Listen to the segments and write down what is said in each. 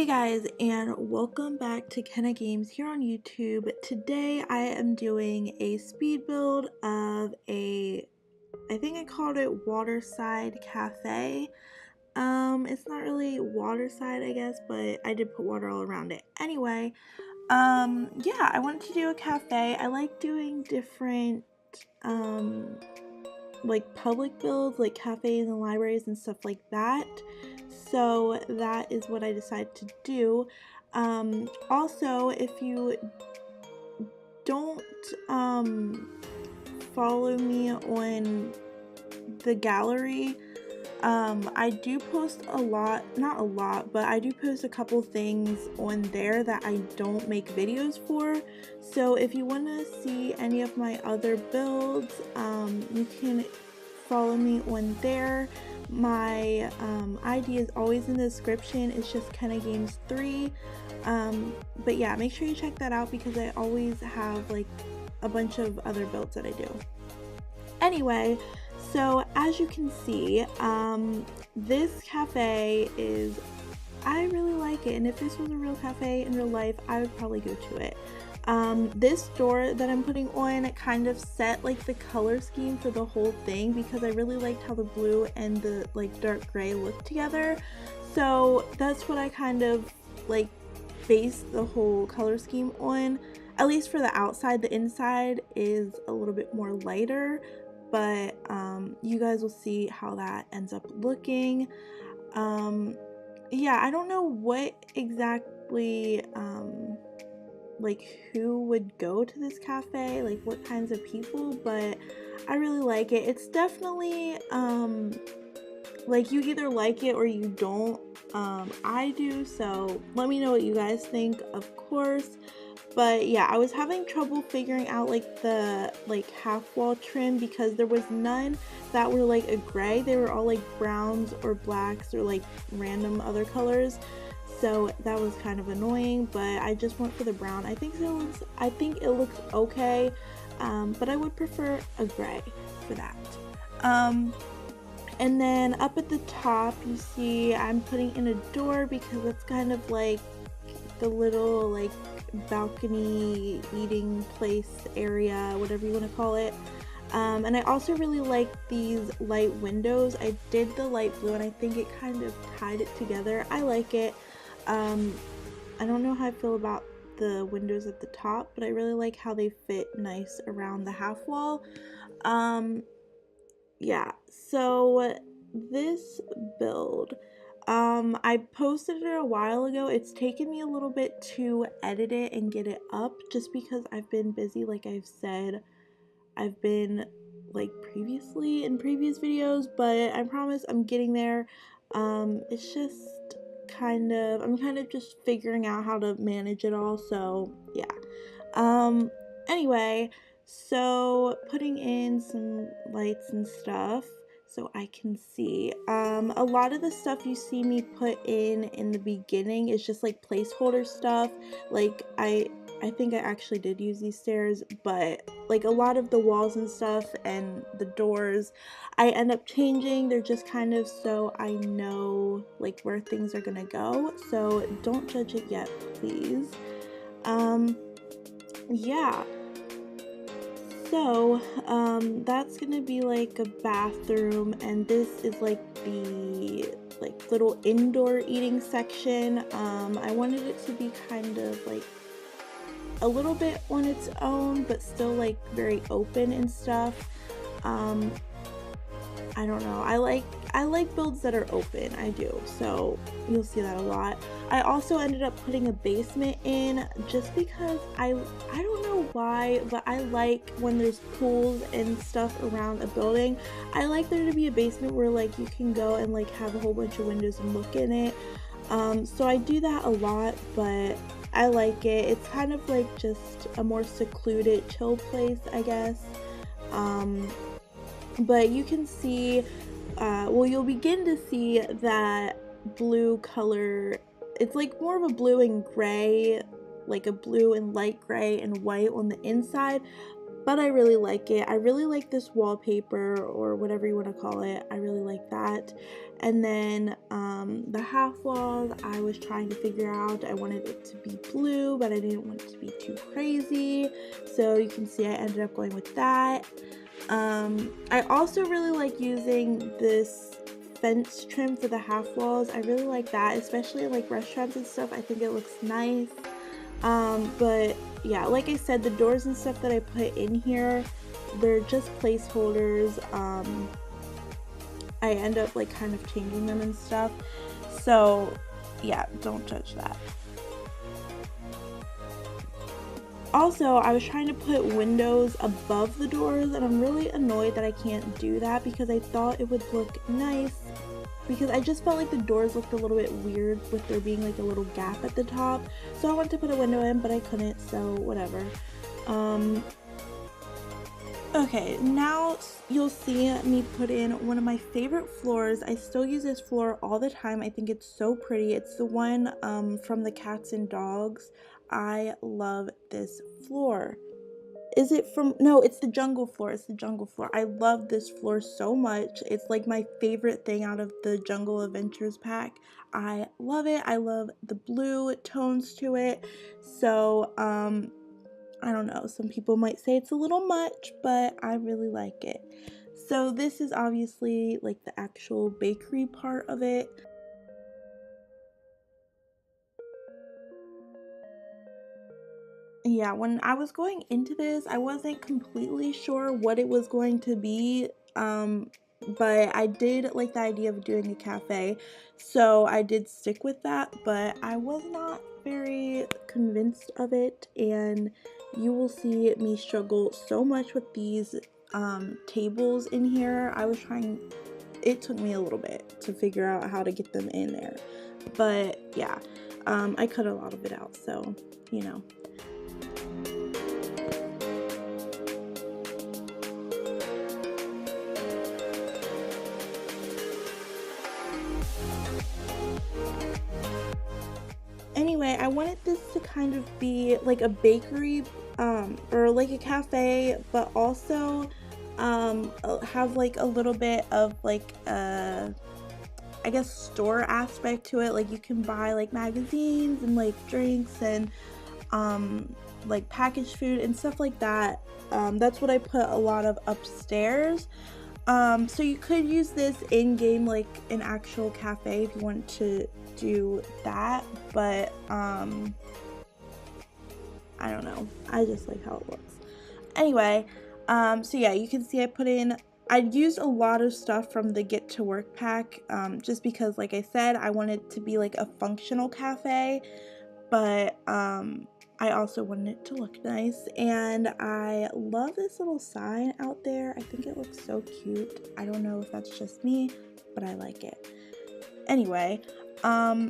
Hey guys, and welcome back to Kenna Games here on YouTube. Today I am doing a speed build of I think I called it Waterside Cafe. It's not really waterside, I guess, but I did put water all around it. Anyway, yeah, I wanted to do a cafe. I like doing different, like public builds, like cafes and libraries and stuff like that. So that is what I decided to do. Also, if you don't follow me on the gallery, I do post a lot, not a lot, but I do post a couple things on there that I don't make videos for. So if you want to see any of my other builds, you can follow me on there. My ID is always in the description. It's just Kenna Games 3. But yeah, make sure you check that out because I always have like a bunch of other builds that I do. Anyway, so as you can see, this cafe I really like it, and if this was a real cafe in real life, I would probably go to it. This door that I'm putting on kind of set like the color scheme for the whole thing because I really liked how the blue and the like dark gray look together. So that's what I kind of like based the whole color scheme on, at least for the outside. The inside is a little bit more lighter, but you guys will see how that ends up looking. Yeah, I don't know what exactly like who would go to this cafe, like what kinds of people, but I really like it. It's definitely like you either like it or you don't. I do, so let me know what you guys think, of course. But yeah, I was having trouble figuring out like the half wall trim because there was none that were like a gray. They were all like browns or blacks or like random other colors. So that was kind of annoying, but I just went for the brown. I think it looks okay, but I would prefer a gray for that. And then up at the top, you see I'm putting in a door because it's kind of like the little like balcony eating place area, whatever you want to call it. And I also really like these light windows. I did the light blue and I think it kind of tied it together. I like it. I don't know how I feel about the windows at the top, but I really like how they fit nice around the half wall. Yeah, so this build, I posted it a while ago. It's taken me a little bit to edit it and get it up just because I've been busy. Like I've said, I've been like previously in previous videos, but I promise I'm getting there. It's just I'm kind of just figuring out how to manage it all, so yeah. Anyway, so putting in some lights and stuff so I can see. A lot of the stuff you see me put in the beginning is just like placeholder stuff. Like I think I actually did use these stairs, but like a lot of the walls and stuff and the doors I end up changing. They're just kind of so I know like where things are gonna go, so don't judge it yet, please. Yeah, so that's gonna be like a bathroom, and this is like the little indoor eating section. I wanted it to be kind of like a little bit on its own, but still like very open and stuff. I don't know. I like builds that are open. I do. So you'll see that a lot. I also ended up putting a basement in just because I don't know why, but I like when there's pools and stuff around a building. I like there to be a basement where like you can go and like have a whole bunch of windows and look in it. So I do that a lot, but I like it. It's kind of like just a more secluded, chill place, I guess. But you can see, well, you'll begin to see that blue color. It's like more of a blue and gray, like a blue and light gray and white on the inside, but I really like it. I really like this wallpaper, or whatever you want to call it. I really like that. And then the half walls, I was trying to figure out. I wanted it to be blue, but I didn't want it to be too crazy. So you can see I ended up going with that. I also really like using this fence trim for the half walls. I really like that, especially in like restaurants and stuff. I think it looks nice. But yeah, like I said, the doors and stuff that I put in here, they're just placeholders. I end up like kind of changing them and stuff. So yeah, don't judge that. Also, I was trying to put windows above the doors, and I'm really annoyed that I can't do that because I thought it would look nice, because I just felt like the doors looked a little bit weird with there being like a little gap at the top. So I wanted to put a window in, but I couldn't, so whatever. Okay, now you'll see me put in one of my favorite floors. I still use this floor all the time. I think it's so pretty. It's the one from the cats and dogs. I love this floor. Is it from, no, it's the jungle floor. It's the jungle floor. I love this floor so much. It's like my favorite thing out of the Jungle Adventures pack. I love it. I love the blue tones to it. So I don't know, some people might say it's a little much, but I really like it. So this is obviously like the actual bakery part of it. Yeah, when I was going into this, I wasn't completely sure what it was going to be, but I did like the idea of doing a cafe, so I did stick with that, but I was not very convinced of it, and you will see me struggle so much with these tables in here. It took me a little bit to figure out how to get them in there, but yeah, I cut a lot of it out, so you know. Anyway, I wanted this to kind of be like a bakery or like a cafe, but also have like a little bit of like I guess store aspect to it. Like you can buy like magazines and like drinks and like packaged food and stuff like that. That's what I put a lot of upstairs. So you could use this in game like an actual cafe if you want to do that, but I don't know, I just like how it looks. Anyway, so yeah, you can see I used a lot of stuff from the Get to Work pack, just because like I said, I wanted it to be like a functional cafe, but I also wanted it to look nice, and I love this little sign out there. I think it looks so cute. I don't know if that's just me, but I like it. Anyway, yeah,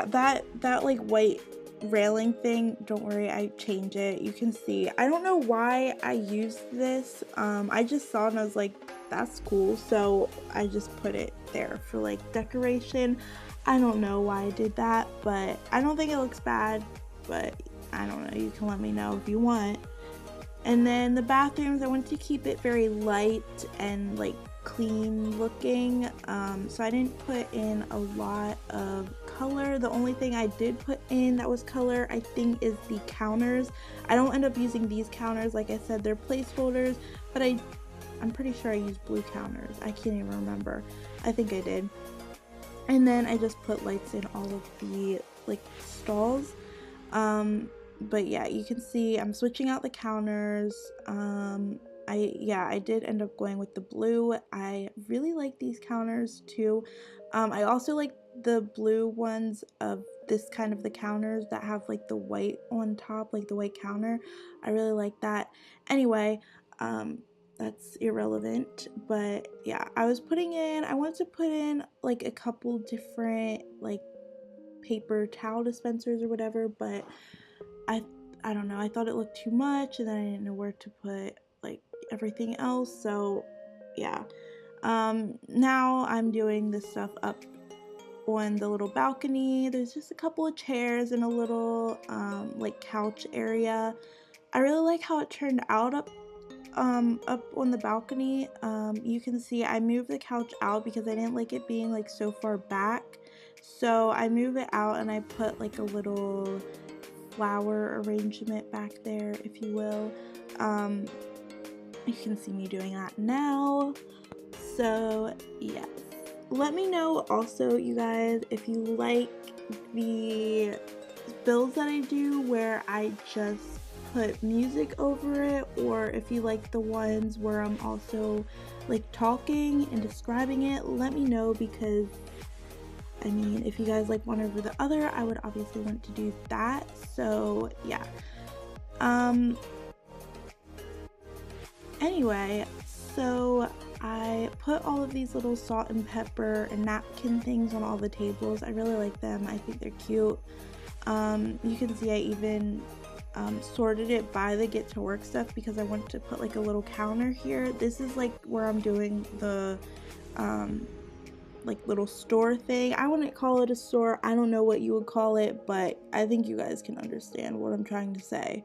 that like white railing thing, don't worry, I change it. You can see, I don't know why I used this. I just saw it and I was like, that's cool, so I just put it there for like decoration. I don't know why I did that, but I don't think it looks bad, but I don't know, you can let me know if you want. And then the bathrooms, I want to keep it very light and like clean looking, so I didn't put in a lot of color. The only thing I did put in that was color, I think, is the counters. I don't end up using these counters. Like I said, they're placeholders, but I'm pretty sure I used blue counters. I can't even remember. I think I did. And then I just put lights in all of the like stalls. But yeah, you can see I'm switching out the counters. I did end up going with the blue. I really like these counters too. I also like the blue ones of this kind of the counters that have like the white on top, like the white counter. I really like that. Anyway, that's irrelevant, but yeah, I wanted to put in like a couple different like paper towel dispensers or whatever, but I don't know, I thought it looked too much, and then I didn't know where to put like everything else, so yeah. Now I'm doing this stuff up on the little balcony. There's just a couple of chairs and a little like couch area. I really like how it turned out up on the balcony. You can see I moved the couch out because I didn't like it being like so far back. So I move it out and I put like a little flower arrangement back there, if you will. You can see me doing that now. So yes, let me know also, you guys, if you like the builds that I do where I just put music over it, or if you like the ones where I'm also like talking and describing it. Let me know, because I mean, if you guys like one over the other, I would obviously want to do that. So yeah. Anyway, so I put all of these little salt and pepper and napkin things on all the tables. I really like them. I think they're cute. You can see I even sorted it by the get to work stuff because I want to put like a little counter here. This is like where I'm doing the like little store thing. I wouldn't call it a store. I don't know what you would call it, but I think you guys can understand what I'm trying to say.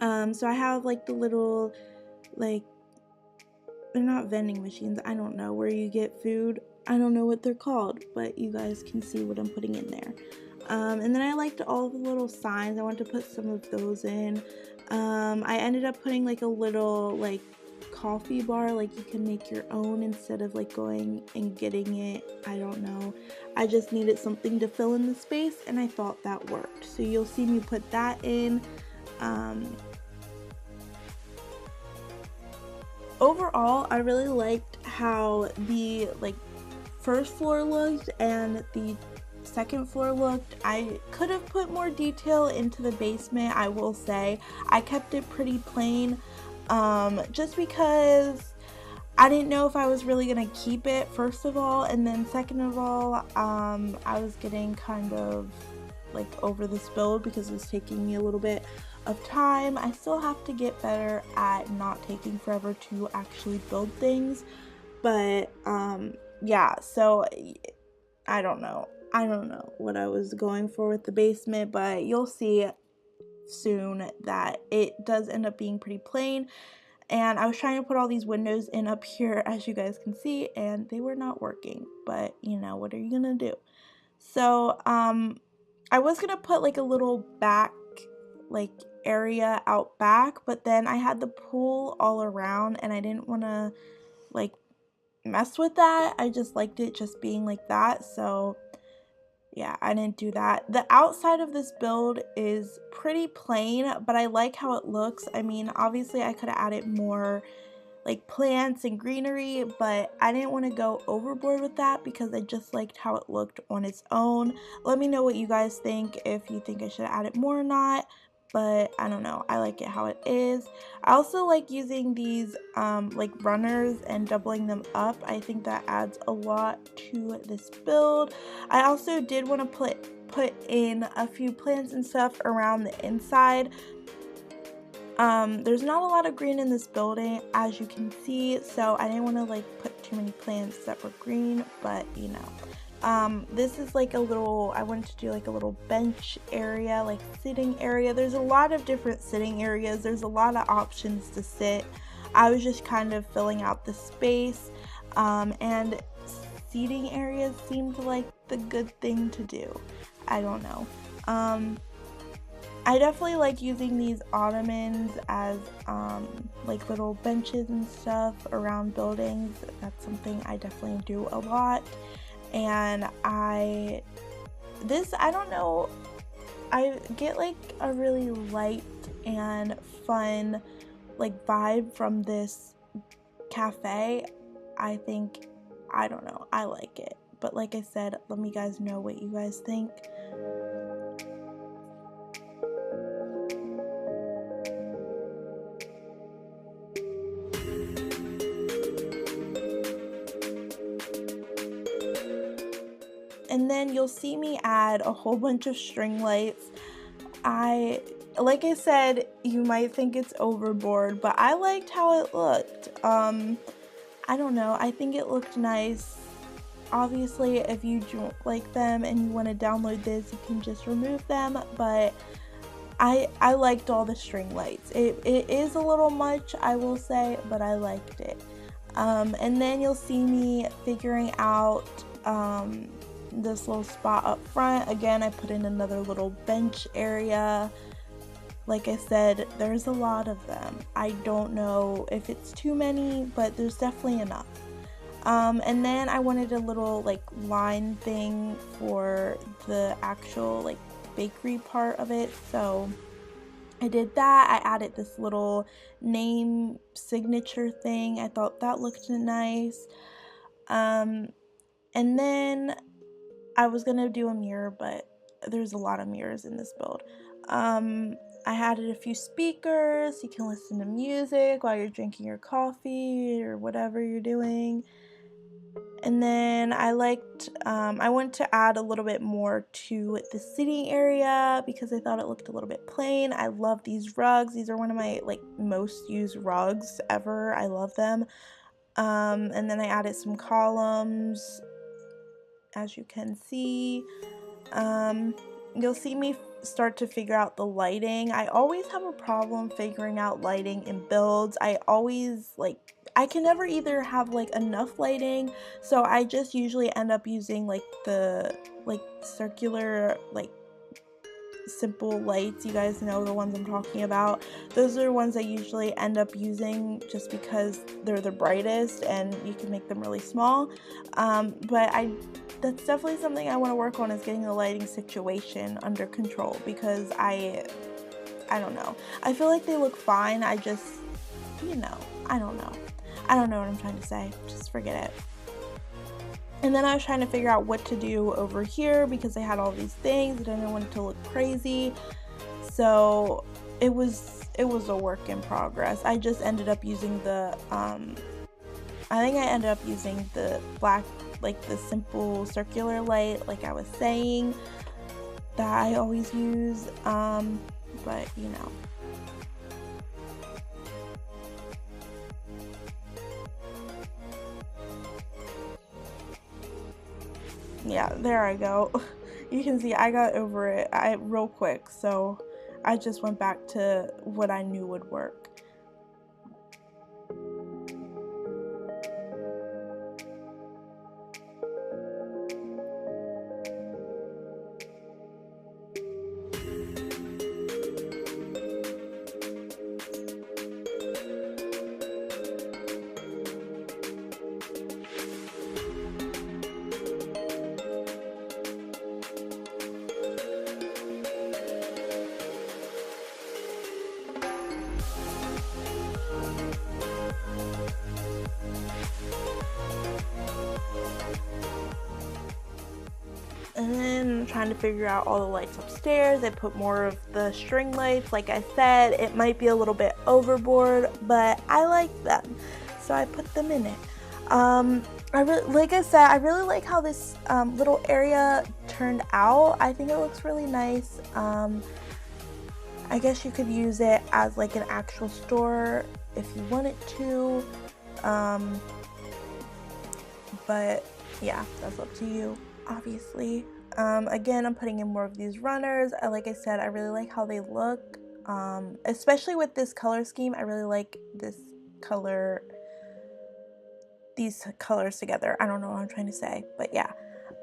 So I have like the little, like, they're not vending machines, I don't know, where you get food. I don't know what they're called, but you guys can see what I'm putting in there. And then I liked all the little signs. I want to put some of those in. I ended up putting like a little like coffee bar, like you can make your own instead of like going and getting it. I don't know, I just needed something to fill in the space and I thought that worked. So you'll see me put that in. Overall, I really liked how the like first floor looked and the second floor looked. I could have put more detail into the basement, I will say. I kept it pretty plain, just because I didn't know if I was really gonna keep it, first of all, and then second of all, I was getting kind of like over this build because it was taking me a little bit of time. I still have to get better at not taking forever to actually build things, but yeah, so I don't know what I was going for with the basement, but you'll see soon that it does end up being pretty plain. And I was trying to put all these windows in up here, as you guys can see, and they were not working, but you know, what are you gonna do? So I was gonna put like a little back like area out back, but then I had the pool all around and I didn't want to like mess with that. I just liked it just being like that, so yeah, I didn't do that. The outside of this build is pretty plain, but I like how it looks. I mean, obviously I could have added more like plants and greenery, but I didn't want to go overboard with that because I just liked how it looked on its own. Let me know what you guys think, if you think I should add it more or not, but I don't know, I like it how it is. I also like using these like runners and doubling them up. I think that adds a lot to this build. I also did want to put in a few plants and stuff around the inside. There's not a lot of green in this building, as you can see, so I didn't want to like put too many plants that were green, but you know. This is like a little, I wanted to do like a little bench area, like sitting area. There's a lot of different sitting areas. There's a lot of options to sit. I was just kind of filling out the space, and seating areas seemed like the good thing to do. I don't know. I definitely like using these ottomans as like little benches and stuff around buildings. That's something I definitely do a lot. And I don't know, I get like a really light and fun like vibe from this cafe. I think, I don't know, I like it. But like I said, let me guys know what you guys think. And then you'll see me add a whole bunch of string lights. Like I said, you might think it's overboard, but I liked how it looked. I don't know, I think it looked nice. Obviously, if you don't like them and you want to download this, you can just remove them, but I liked all the string lights. It is a little much, I will say, but I liked it. And then you'll see me figuring out this little spot up front. Again, I put in another little bench area. Like I said, there's a lot of them. I don't know if it's too many, but there's definitely enough. And then I wanted a little like line thing for the actual like bakery part of it, so I did that. I added this little name signature thing. I thought that looked nice. And then I was gonna do a mirror, but there's a lot of mirrors in this build. I added a few speakers. You can listen to music while you're drinking your coffee or whatever you're doing. And then I wanted to add a little bit more to the sitting area because I thought it looked a little bit plain. I love these rugs. These are one of my like most used rugs ever. I love them. And then I added some columns, as you can see. You'll see me start to figure out the lighting. I always have a problem figuring out lighting in builds. I can never either have like enough lighting, so I just usually end up using like the circular like simple lights. You guys know the ones I'm talking about. Those are the ones I usually end up using just because they're the brightest and you can make them really small. But that's definitely something I want to work on, is getting the lighting situation under control, because I don't know. I feel like they look fine. I just, I don't know. I don't know what I'm trying to say. Just forget it. And then I was trying to figure out what to do over here because I had all these things and I didn't want it to look crazy. So it was a work in progress. I just ended up using the I think I ended up using the black, like the simple circular light, like I was saying, that I always use. But yeah, there I go. You can see I got over it real quick, so I just went back to what I knew would work. And then I'm trying to figure out all the lights upstairs. I put more of the string lights. Like I said, it might be a little bit overboard, but I like them, so I put them in it. Like I said, I really like how this little area turned out. I think it looks really nice. I guess you could use it as like an actual store if you wanted to. But yeah, that's up to you, obviously. Again, I'm putting in more of these runners. Like I said, I really like how they look, especially with this color scheme. I really like these colors together. I don't know what I'm trying to say, but yeah.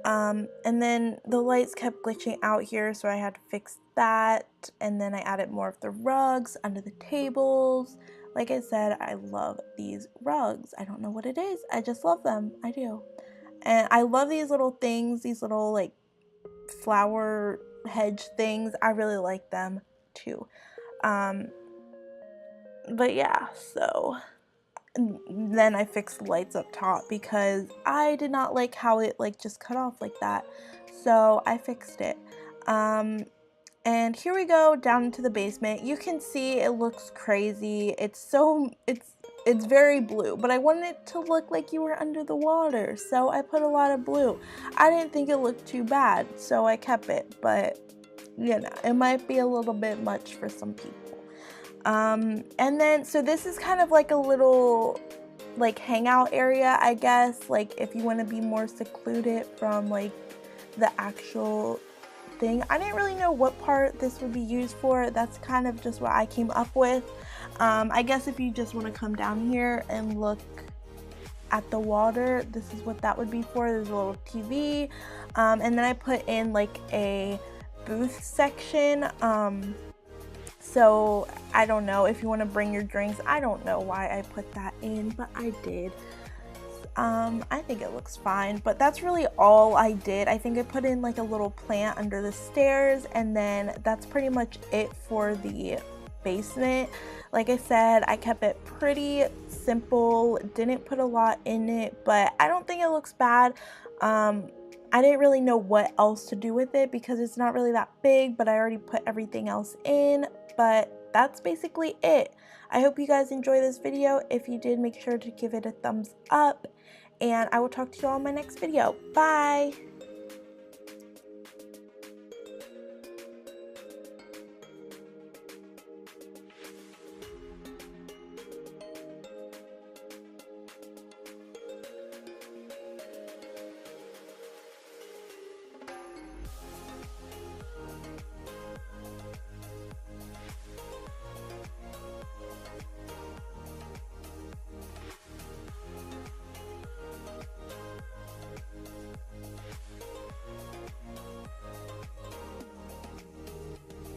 And then the lights kept glitching out here, so I had to fix that. And then I added more of the rugs under the tables. Like I said, I love these rugs. I don't know what it is. I just love them. I do. And I love these little things, these little like flower hedge things. I really like them too. But yeah, so then I fixed the lights up top because I did not like how it like just cut off like that. So I fixed it. And here we go down into the basement. You can see it looks crazy. It's very blue, but I wanted it to look like you were under the water, so I put a lot of blue. I didn't think it looked too bad, so I kept it, but it might be a little bit much for some people. And then, so this is kind of like a little like hangout area, I guess, like if you want to be more secluded from like the actual thing. I didn't really know what part this would be used for. That's kind of just what I came up with. I guess if you just want to come down here and look at the water, this is what that would be for. There's a little TV, and then I put in like a booth section. So I don't know if you want to bring your drinks. I don't know why I put that in, but I did. I think it looks fine, but that's really all I did. I think I put in like a little plant under the stairs, and then that's pretty much it for the basement. Like I said, I kept it pretty simple, didn't put a lot in it, but I don't think it looks bad. I didn't really know what else to do with it because it's not really that big, but I already put everything else in. But that's basically it. I hope you guys enjoy this video. If you did, make sure to give it a thumbs up, and I will talk to you all in my next video. Bye!